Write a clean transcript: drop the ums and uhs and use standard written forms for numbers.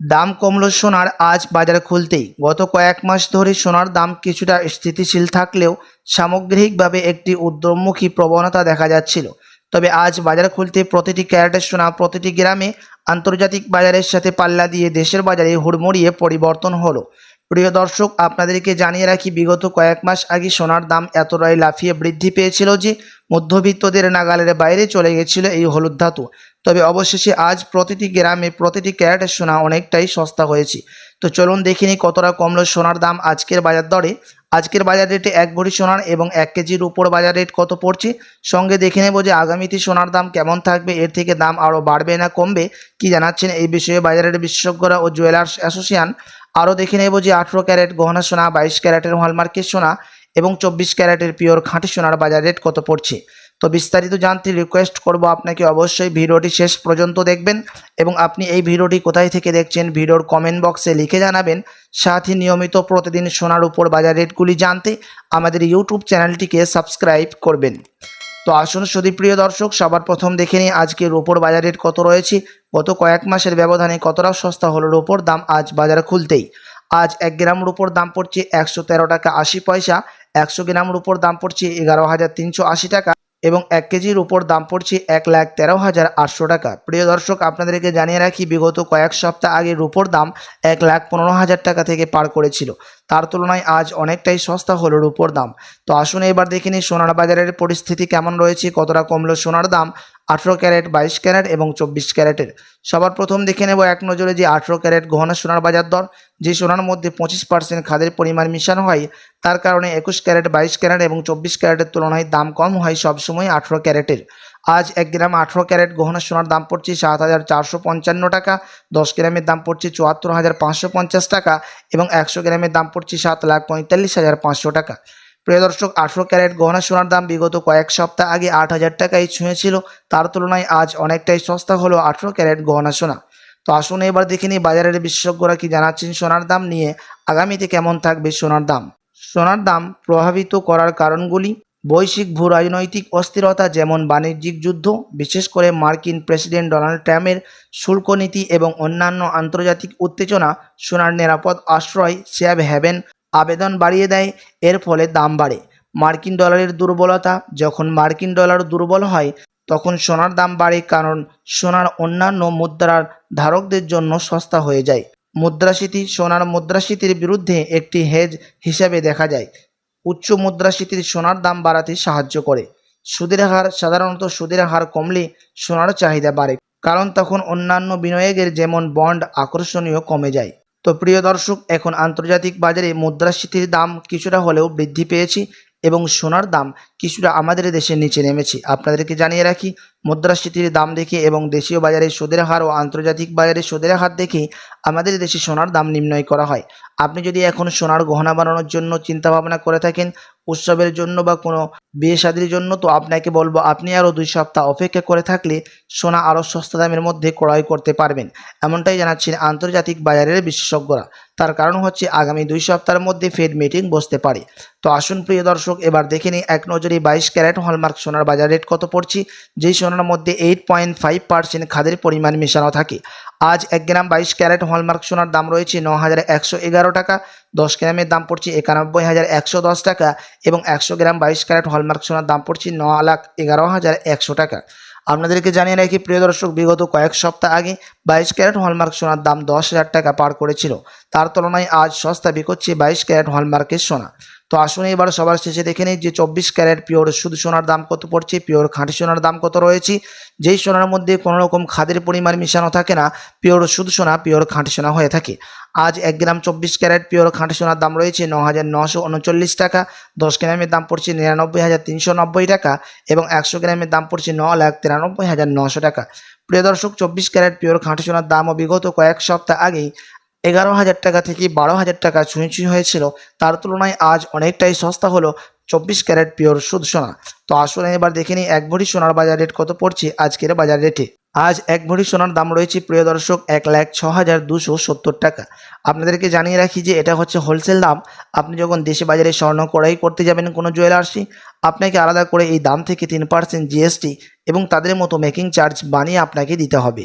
দাম কমল সোনার আজ বাজার খুলতেই। গত কয়েক মাস ধরে সোনার দাম কিছুটা স্থিতিশীল থাকলেও সামগ্রিকভাবে একটি ঊর্ধ্বমুখী প্রবণতা দেখা যাচ্ছিল। তবে আজ বাজার খুলতে প্রতিটি ক্যারেটের সোনা প্রতিটি গ্রামে আন্তর্জাতিক বাজারের সাথে পাল্লা দিয়ে দেশের বাজারে হুড়মুড়িয়ে পরিবর্তন হলো। প্রিয় দর্শক, আপনাদেরকে জানিয়ে রাখি, বিগত কয়েক মাস আগে সোনার দাম এতটাই লাফিয়ে বৃদ্ধি পেয়েছিল যে মধ্যবিত্তদের নাগালের বাইরে চলে গেছিল এই হলুদ ধাতু। তবে অবশেষে আজ প্রতিটি গ্রামে প্রতিটি ক্যারেটের সোনা অনেকটাই সস্তা হয়েছে। তো চলুন দেখে নিই কতটা কমলো সোনার দাম আজকের বাজার দরে। আজকের বাজার রেটে 1 ভরি সোনার এবং 1 কেজির উপর বাজার রেট কত পড়ছে, সঙ্গে দেখে নেব যে আগামীতে সোনার দাম কেমন থাকবে, এর থেকে দাম আরও বাড়বে না কমবে, কি জানাচ্ছেন এই বিষয়ে বাজারের বিশেষজ্ঞরা ও জুয়েলার্স অ্যাসোসিয়েশন। আরও দেখে নেব যে 18 ক্যারেট গহনা সোনা, 22 ক্যারেটের হলমার্কের সোনা এবং 24 ক্যারেটের পিওর খাঁটি সোনার বাজার রেট কত পড়ছে। তো বিস্তারিত জানতে রিকোয়েস্ট করব আপনাকে অবশ্যই ভিডিওটি শেষ পর্যন্ত দেখবেন এবং আপনি এই ভিডিওটি কোথায় থেকে দেখছেন ভিডিওর কমেন্ট বক্সে লিখে জানাবেন। সাথে নিয়মিত প্রতিদিন সোনার উপর বাজার রেটগুলি জানতে আমাদের ইউটিউব চ্যানেলটিকে সাবস্ক্রাইব করবেন। তো আসুন সুধীপ্রিয় দর্শক, সবার প্রথম দেখে নিই আজকে রূপোর বাজার রেট কত রয়েছে, গত কয়েক মাসের ব্যবধানে কতটা সস্তা হলো রূপোর দাম আজ বাজার খুলতেই। আজ 1 গ্রাম রূপোর দাম পড়ছে 113 টাকা 80 পয়সা, 100 গ্রাম রূপোর দাম পড়ছে 11,380 টাকা এবং 1 কেজির উপর দাম পড়ছে 1,13,800 টাকা। প্রিয় দর্শক, আপনাদেরকে জানিয়ে রাখি, বিগত কয়েক সপ্তাহ আগে রূপোর দাম 1,15,000 টাকা থেকে পার করেছিল। তার তুলনায় আজ অনেকটাই সস্তা হলো রূপোর দাম। তো আসুন এবার দেখে নিই সোনার বাজারের পরিস্থিতি কেমন রয়েছে, কতটা কমলো সোনার দাম 18 ক্যারেট, 22 ক্যারেট এবং 24 ক্যারেটের। সবার প্রথম দেখে নেব এক নজরে যে 18 ক্যারেট গহনা সোনার বাজার দর। যে সোনার মধ্যে 25% খাদের পরিমাণ মিশানো হয়, তার কারণে 21 ক্যারেট, 22 ক্যারেট এবং 24 ক্যারেটের তুলনায় দাম কম হয় সবসময় 18 ক্যারেটের। আজ 1 গ্রাম 18 ক্যারেট গহনা সোনার দাম পড়ছে 7,455 টাকা, 10 গ্রামের দাম পড়ছে 74,550 টাকা এবং 100 গ্রামের দাম পড়ছে 7,45,500 টাকা। প্রিয় দর্শক, 18 ক্যারেট গহনা সোনার দাম বিগত কয়েক সপ্তাহ আগে 8,000 টাকায় ছুঁয়েছিল, তার তুলনায় আজ অনেকটাই সস্তা হলো 18 ক্যারেট গহনা সোনা। তো আসুন এবার দেখে নিই বাজারের বিশেষজ্ঞরা কি জানাচ্ছেন সোনার দাম নিয়ে, আগামীতে কেমন থাকবে সোনার দাম। সোনার দাম প্রভাবিত করার কারণগুলি: বৈশ্বিক ভূ রাজনৈতিক অস্থিরতা, যেমন বাণিজ্যিক যুদ্ধ, বিশেষ করে মার্কিন প্রেসিডেন্ট ডোনাল্ড ট্রাম্পের শুল্ক নীতি এবং অন্যান্য আন্তর্জাতিক উত্তেজনা সোনার নিরাপদ আশ্রয় সেফ হ্যাভেন আবেদন বাড়িয়ে দেয়, এর ফলে দাম বাড়ে। মার্কিন ডলারের দুর্বলতা: যখন মার্কিন ডলার দুর্বল হয় তখন সোনার দাম বাড়ে, কারণ সোনার অন্যান্য মুদ্রার ধারকদের জন্য সস্তা হয়ে যায়। মুদ্রাস্ফীতি: সোনার মুদ্রাস্ফীতির বিরুদ্ধে একটি হেজ হিসাবে দেখা যায়। উচ্চ মুদ্রাস্ফীতির সোনার দাম বাড়াতে সাহায্য করে। সুদের হার: সাধারণত সুদের হার কমলে সোনার চাহিদা বাড়ে, কারণ তখন অন্যান্য বিনিয়োগের যেমন বন্ড আকর্ষণীয় কমে যায়। তো প্রিয় দর্শক, এখন আন্তর্জাতিক বাজারে মুদ্রাস্ফীতির দাম কিছুটা হলেও বৃদ্ধি পেয়েছে এবং সোনার দাম কিছুটা আমাদের দেশের নিচে নেমেছে। আপনাদেরকে জানিয়ে রাখি, মুদ্রাস্ফীতির দাম দেখে এবং দেশীয় বাজারে সুদের হার ও আন্তর্জাতিক বাজারে সুদের হার দেখে আমাদের দেশে সোনার দাম নির্ণয় করা হয়। আপনি যদি এখন সোনার গহনা বানানোর জন্য চিন্তা ভাবনা করে থাকেন, উৎসবের জন্য বা কোনো বিয়ে শাদির জন্য, তো আপনাকে বলবো আপনি আরও 2 সপ্তাহ অপেক্ষা করে থাকলে সোনা আরও সস্তা দামের মধ্যে ক্রয় করতে পারবেন, এমনটাই জানাচ্ছেন আন্তর্জাতিক বাজারের বিশেষজ্ঞরা। তার কারণ হচ্ছে আগামী 2 সপ্তাহের মধ্যে ফেড মিটিং বসতে পারে। তো আসুন প্রিয় দর্শক, এবার দেখে নিই এক নজরে 22 ক্যারেট হলমার্ক সোনার বাজার রেট কত পড়ছে, যেই সোনার মধ্যে 8.5% খাদের পরিমাণ মেশানো থাকে। আজ 1 গ্রাম 22 ক্যারেট হলমার্ক সোনার দাম রয়েছে 9,111 টাকা, 10 গ্রামের দাম পড়ছে 91,110 টাকা এবং 100 গ্রাম 22 ক্যারেট হলমার্ক সোনার দাম পড়ছে 9,11,100 টাকা। আপনাদেরকে জানিয়ে রাখি প্রিয় দর্শক, বিগত কয়েক সপ্তাহ আগে 22 ক্যারেট হলমার্ক সোনার দাম 10,000 টাকা পার করেছিল, তার তুলনায় আজ সস্তা বিকোচ্ছে 22 ক্যারেট হলমার্কের সোনা। তো আসুন এবার সবার শেষে দেখে নিই যে 24 ক্যারেট পিওর শুধু সোনার দাম কত পড়ছে, পিওর খাঁটি সোনার দাম কত রয়েছে। যেই সোনার মধ্যে কোনো রকম খাদের পরিমাণ মিশানো থাকে না, পিওর শুধু সোনা, পিওর খাঁটি সোনা হয়ে থাকে। আজ 1 গ্রাম 24 ক্যারেট পিওর খাঁটি সোনার দাম রয়েছে 9,939 টাকা, 10 গ্রামের দাম পড়ছে 99,390 টাকা এবং 100 গ্রামের দাম পড়ছে 9,93,900 টাকা। প্রিয় দর্শক, 24 ক্যারেট পিওর খাঁটি সোনার দামও বিগত কয়েক সপ্তাহ আগেই 11,000 টাকা থেকে 12,000 টাকা ছুঁই হয়েছিল, তার তুলনায় আজ অনেকটাই সস্তা হলো 24 ক্যারেট পিওর শুধু সোনা। তো আসুন এবার দেখে নিই 1 ভরি সোনার বাজার রেট কত পড়ছে আজকের বাজার রেটে। আজ 1 ভরি সোনার দাম রয়েছে প্রিয় দর্শক 1,06,270 টাকা। আপনাদেরকে জানিয়ে রাখি যে এটা হচ্ছে হোলসেল দাম। আপনি যখন দেশে বাজারে স্বর্ণ ক্রয় করতে যাবেন কোনো জুয়েলার্সে, আপনাকে আলাদা করে এই দাম থেকে 3% জিএসটি এবং তাদের মতো মেকিং চার্জ বানিয়ে আপনাকে দিতে হবে।